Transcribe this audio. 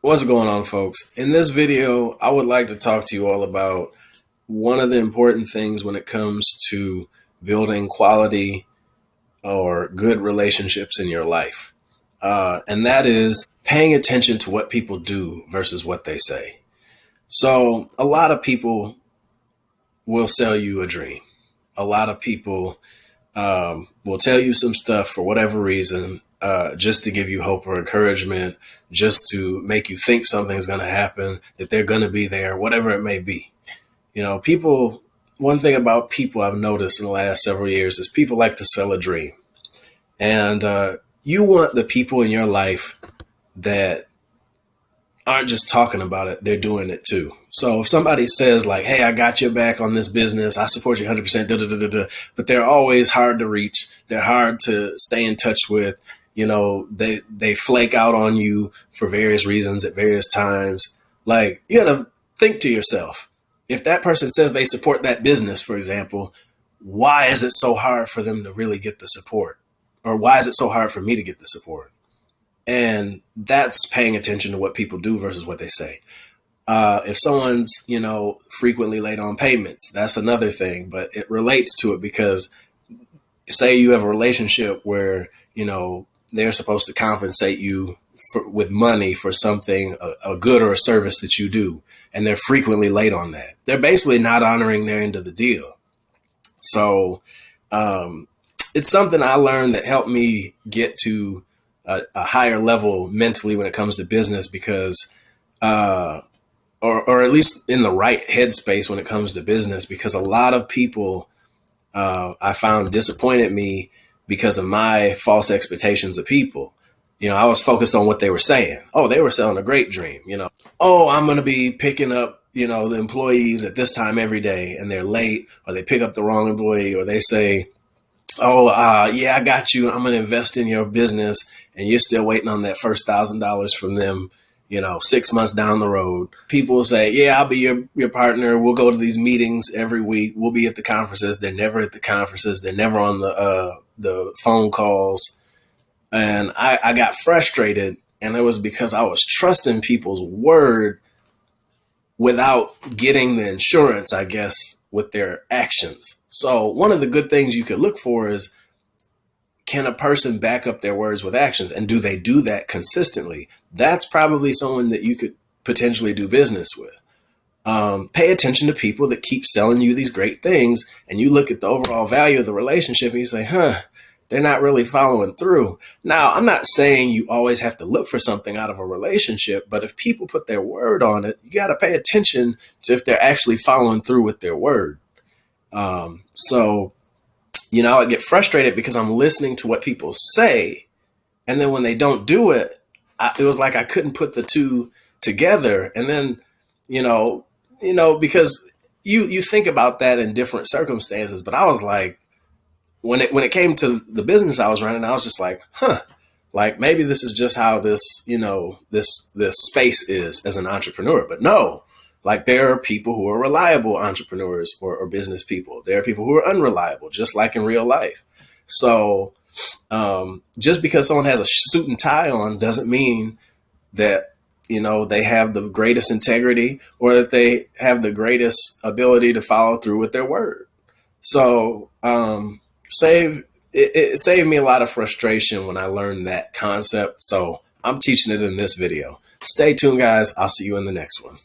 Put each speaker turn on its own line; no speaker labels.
What's going on, folks? In this video, I would like to talk to you all about one of the important things when it comes to building quality or good relationships in your life. And that is paying attention to what people do versus what they say. So a lot of people will sell you a dream. A lot of people will tell you some stuff for whatever reason, just to give you hope or encouragement, just to make you think something's going to happen, that they're going to be there, whatever it may be. You know, people, one thing about people I've noticed in the last several years is people like to sell a dream. And you want the people in your life that aren't just talking about it, they're doing it too. So if somebody says like, hey, I got your back on this business, I support you 100%, but they're always hard to reach. They're hard to stay in touch with. You know, they flake out on you for various reasons at various times. Like, you got to think to yourself, if that person says they support that business, for example, why is it so hard for them to really get the support? Or why is it so hard for me to get the support? And that's paying attention to what people do versus what they say. If someone's, frequently late on payments, that's another thing, but it relates to it because say you have a relationship where, they're supposed to compensate you with money for something, a good or a service that you do, and they're frequently late on that. They're basically not honoring their end of the deal. So it's something I learned that helped me get to a higher level mentally when it comes to business because, or at least in the right headspace when it comes to business, because a lot of people I found disappointed me because of my false expectations of people. I was focused on what they were saying. Oh, they were selling a great dream. Oh, I'm going to be picking up, the employees at this time every day and they're late, or they pick up the wrong employee, or they say, oh, yeah, I got you. I'm going to invest in your business. And you're still waiting on that first $1,000 from them, 6 months down the road. People will say, yeah, I'll be your partner. We'll go to these meetings every week. We'll be at the conferences. They're never at the conferences. They're never on the phone calls. And I got frustrated. And it was because I was trusting people's word without getting the insurance, I guess, with their actions. So one of the good things you could look for is, can a person back up their words with actions? And do they do that consistently? That's probably someone that you could potentially do business with. Pay attention to people that keep selling you these great things, and you look at the overall value of the relationship and you say, they're not really following through. Now, I'm not saying you always have to look for something out of a relationship, but if people put their word on it, you got to pay attention to if they're actually following through with their word. I get frustrated because I'm listening to what people say. And then when they don't do it, it was like I couldn't put the two together. And then, because you think about that in different circumstances. But I was like, when it came to the business I was running, I was just like, like maybe this is just how this space is as an entrepreneur. But no. Like there are people who are reliable entrepreneurs or business people. There are people who are unreliable, just like in real life. So just because someone has a suit and tie on doesn't mean that, they have the greatest integrity or that they have the greatest ability to follow through with their word. So it saved me a lot of frustration when I learned that concept. So I'm teaching it in this video. Stay tuned, guys. I'll see you in the next one.